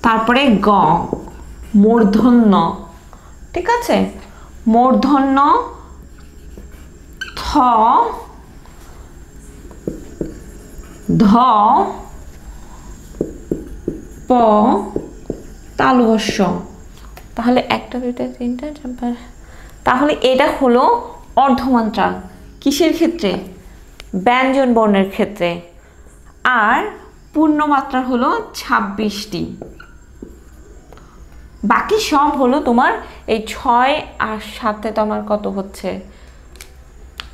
তারপরে গ, মূর্ধন্য, ঠিক আছে, মূর্ধন্য, থ, ধ, প, তালুবস্য। তাহলে 1 2 3 4, তাহলে এটা হলো অর্ধমাত্রা। কিসের ক্ষেত্রে? ব্যঞ্জন বর্ণের ক্ষেত্রে। আর পূর্ণমাত্রা হলো 26টি। বাকি সব হলো তোমার এই 6 আর 7 তোমার কত হচ্ছে?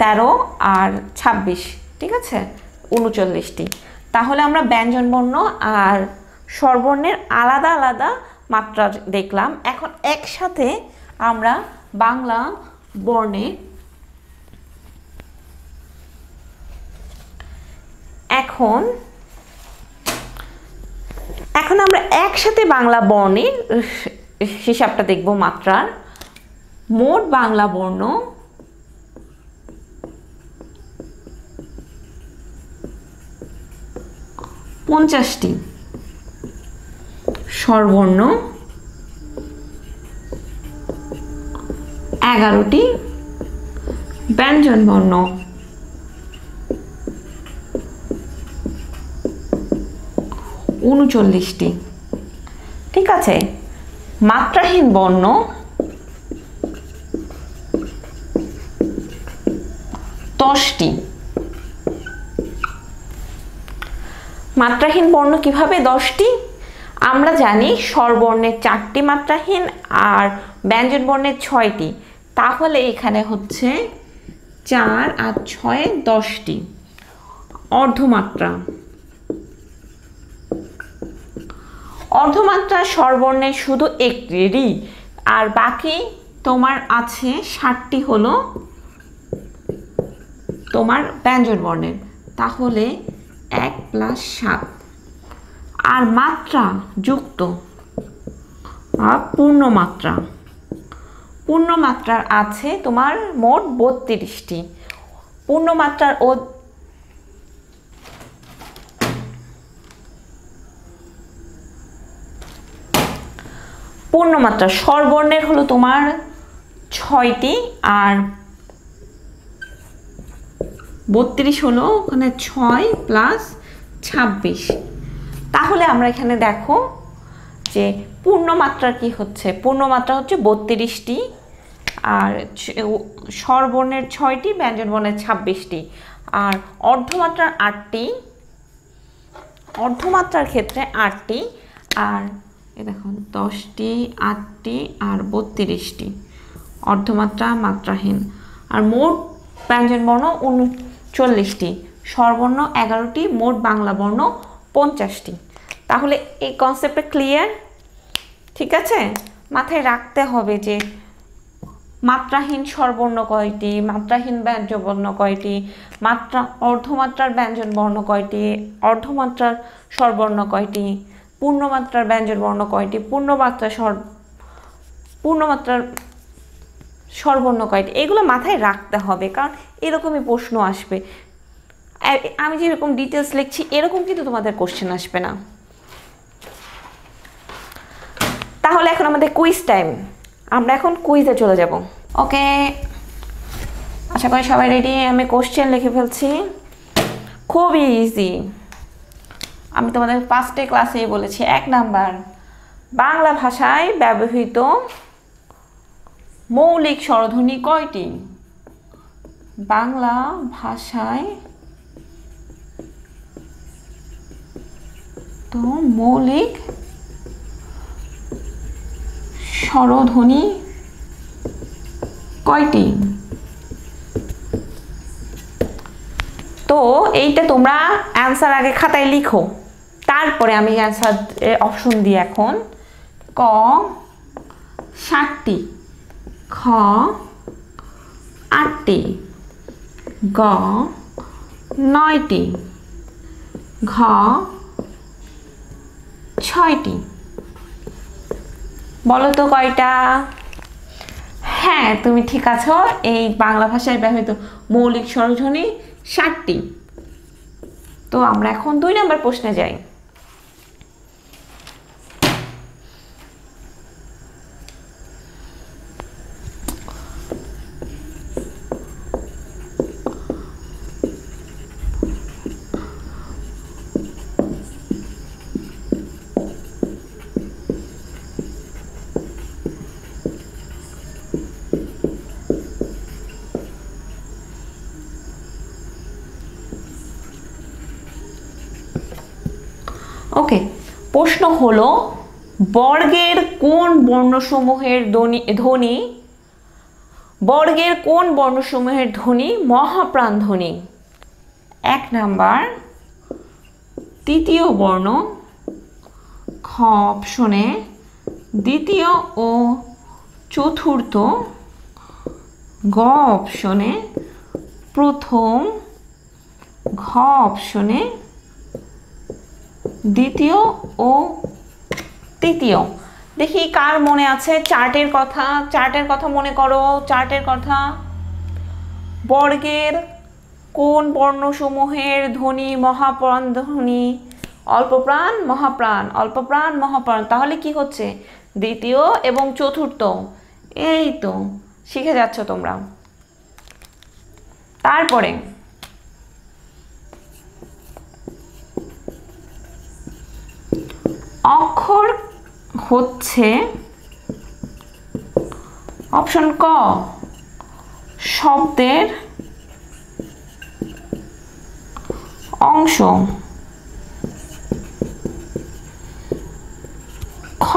13 আর 26, ঠিক আছে, 39টি। তাহলে আমরা ব্যঞ্জনবর্ণ আর স্বরবর্ণের আলাদা আলাদা মাত্রা দেখলাম। এখন একসাথে আমরা বাংলা বর্ণে এখন আমরা একসাথে বাংলা বর্ণের হিসাবটা দেখব। মাত্রার মোট বাংলা বর্ণ 50টি, স্বরবর্ণ 11টি, ব্যঞ্জনবর্ণ 39টি। ঠিক আছে, মাত্রাহীন বর্ণ 10টি। মাত্রাহীন বর্ণ কিভাবে 10টি? আমরা জানি স্বরবর্ণের 4টি মাত্রাহীন আর ব্যঞ্জন বর্ণের 6টি, তাহলে এখানে হচ্ছে 4 আর 6 10টি। অর্ধমাত্রা, অর্ধমাত্রা স্বরবর্ণের শুধু একটি, আর বাকি তোমার আছে 60টি হলো তোমার ব্যঞ্জন বর্ণের, তাহলে 1 + 7। আর মাত্রা যুক্ত আর পূর্ণমাত্রা, পূর্ণমাত্রার আছে তোমার মোট 32টি। পূর্ণমাত্রার পূর্ণমাত্রা স্বরবর্ণের হলো তোমার 6টি আর 32 হলো ওখানে 6 + 26। তাহলে আমরা এখানে দেখো যে পূর্ণমাত্রা কি হচ্ছে, পূর্ণমাত্রা হচ্ছে 32টি আর স্বরবর্ণের 6টি, ব্যঞ্জন বর্ণের 26টি, আর অর্ধমাত্রার 8টি, অর্ধমাত্রার ক্ষেত্রে 8টি, আর এ দেখো 10টি, 8টি আর 32টি অর্ধমাত্রা মাত্রাহীন। আর মোট ব্যঞ্জন বর্ণ 39টি, স্বরবর্ণ 11টি, মোট বাংলা বর্ণ 50টি। তাহলে এই কনসেপ্টটা ক্লিয়ার? ঠিক আছে, মাথায় রাখতে হবে যে মাত্রাহীন স্বরবর্ণ কয়টি, মাত্রাহীন ব্যঞ্জন বর্ণ কয়টি, অর্ধমাত্রার ব্যঞ্জন বর্ণ কয়টি, অর্ধমাত্রার স্বরবর্ণ কয়টি, পূর্ণমাত্রার ব্যঞ্জন বর্ণ কয়টি, পূর্ণমাত্রার স্বরবর্ণ কয়টি, এগুলো মাথায় রাখতে হবে, কারণ এরকমই প্রশ্ন আসবে। আমি যেরকম ডিটেলস লিখছি এরকম কিন্তু তোমাদের কোশ্চেন আসবে না। তাহলে এখন আমাদের কুইজ টাইম, আমরা এখন কুইজে চলে যাব। ওকে, আশা করি সবাই রেডি। আমি কোশ্চেন লিখে ফেলছি, খুবই ইজি। আমি তোমাদের ফার্স্টে ক্লাসেই বলেছি, 1 নাম্বার, বাংলা ভাষায় ব্যবহৃত মৌলিক স্বরধ্বনি কয়টি? বাংলা ভাষায় তো মৌলিক স্বরধ্বনি কয়টি? তো এইটা তোমরা অ্যান্সার আগে খাতায় লিখো, তারপরে আমি অ্যান্সার অপশন দিই। এখন ক 7টি, খ 8টি, গ 9টি, ঘ 6টি। বলো তো কয়টা? হ্যাঁ, তুমি ঠিক আছো। এই বাংলা ভাষায় ব্যবহৃত মৌলিক স্বরধ্বনি 7টি। তো আমরা এখন 2 নম্বর প্রশ্নে যাই। ওকে, প্রশ্ন হলো বর্গের কোন বর্ণসমূহের ধ্বনি বর্গের কোন বর্ণসমূহের ধ্বনি মহাপ্রাণ ধ্বনি? 1 নাম্বার তৃতীয় বর্ণ, খ অপশনে দ্বিতীয় ও চতুর্থ, গ অপশনে প্রথম, ঘ অপশনে দ্বিতীয় ও তৃতীয়। দেখি কার মনে আছে চার্টের কথা, চার্টের কথা মনে করো, চার্টের কথা। বর্গের কোন বর্ণসমূহের ধ্বনি মহাপ্রাণ ধ্বনি? অল্পপ্রাণ, মহাপ্রাণ, অল্পপ্রাণ, মহাপ্রাণ। তাহলে কি হচ্ছে? দ্বিতীয় এবং চতুর্থ। এই তো শিখে যাচ্ছ তোমরা। তারপরে অক্ষর হচ্ছে অপশন ক শব্দের অংশ, খ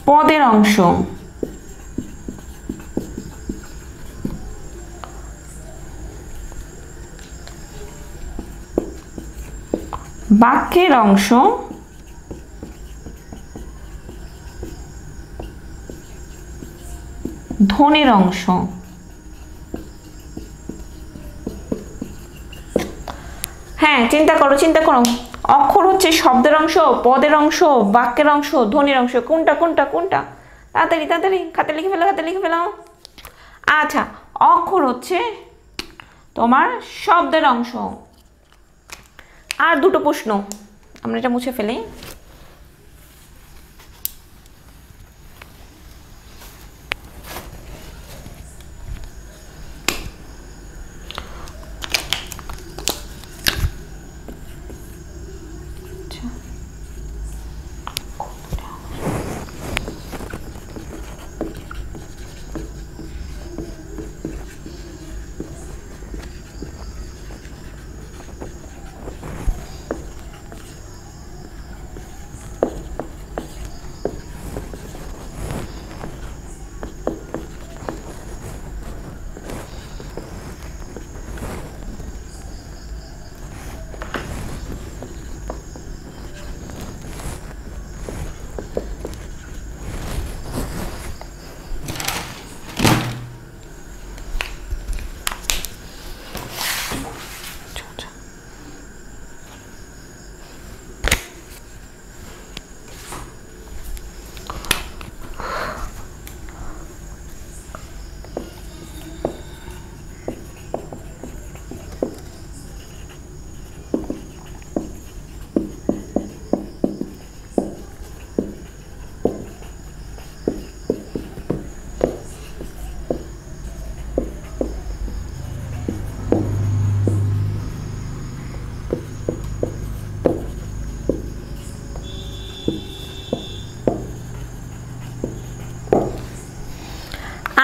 পদের অংশ, বাক্যের অংশ, ধ্বনির অংশ। হ্যাঁ চিন্তা করো, চিন্তা করো। অক্ষর হচ্ছে শব্দের অংশ, পদের অংশ, বাক্যের অংশ, ধ্বনির অংশ। কোনটা কোনটা কোনটা? তাড়াতাড়ি তাড়াতাড়ি খাতে লিখে ফেলো, খাতে লিখে ফেলো। আচ্ছা, অক্ষর হচ্ছে তোমার শব্দের অংশ। আর দুটো প্রশ্ন, আমরা এটা মুছে ফেলি।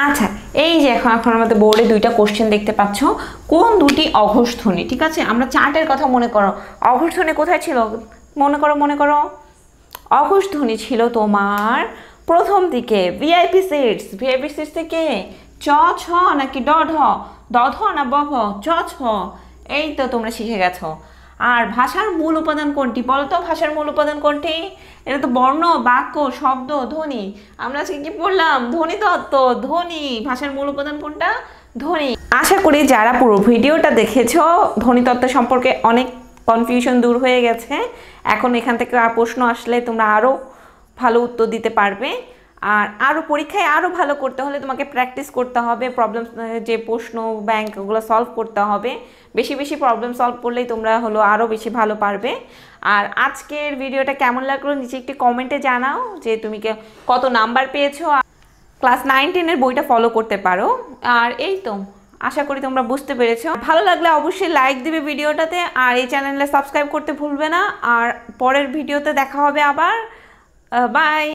আচ্ছা, এই যে এখন আমাদের বোর্ডে দুইটা কোশ্চেন দেখতে পাচ্ছ। কোন দুটি অঘোষ ধ্বনি? ঠিক আছে, আমরা চার্টের কথা মনে করো। অঘোষ ধ্বনি কোথায় ছিল? মনে করো, মনে করো। অঘোষ ধ্বনি ছিল তোমার প্রথম দিকে ভিআইপি সিটস। ভিআইপি সিটস থেকে চ ছ নাকি ড ঢ, দ ধ না ব ভ, চ ছ। এই তো তোমরা শিখে গেছো। আর ভাষার মূল উপাদান কোনটি বলো তো? ভাষার মূল উপাদান কোনটি? এটা তো বর্ণ, বাক্য, শব্দ, ধ্বনি। আমরা আজকে কি পড়লাম? ধ্বনি তত্ত্ব। ধ্বনি, ভাষার মূল উপাদান কোনটা? ধ্বনি। আশা করি যারা পুরো ভিডিওটা দেখেছো ধ্বনি তত্ত্ব সম্পর্কে অনেক কনফিউশন দূর হয়ে গেছে। এখন এখান থেকে প্রশ্ন আসলে তোমরা আরও ভালো উত্তর দিতে পারবে। আর আরও পরীক্ষায় আরও ভালো করতে হলে তোমাকে প্র্যাকটিস করতে হবে। প্রবলেম যে প্রশ্ন ব্যাংক ওগুলো সলভ করতে হবে। বেশি বেশি প্রবলেম সলভ করলেই তোমরা আরও বেশি ভালো পারবে। আর আজকের ভিডিওটা কেমন লাগলো নিচে একটি কমেন্টে জানাও যে তুমি কত নাম্বার পেয়েছো। ক্লাস 9-10-এর বইটা ফলো করতে পারো। আর এই তো আশা করি তোমরা বুঝতে পেরেছো। ভালো লাগলে অবশ্যই লাইক দিবে ভিডিওটাতে, আর এই চ্যানেলে সাবস্ক্রাইব করতে ভুলবে না। আর পরের ভিডিওতে দেখা হবে আবার। বাই।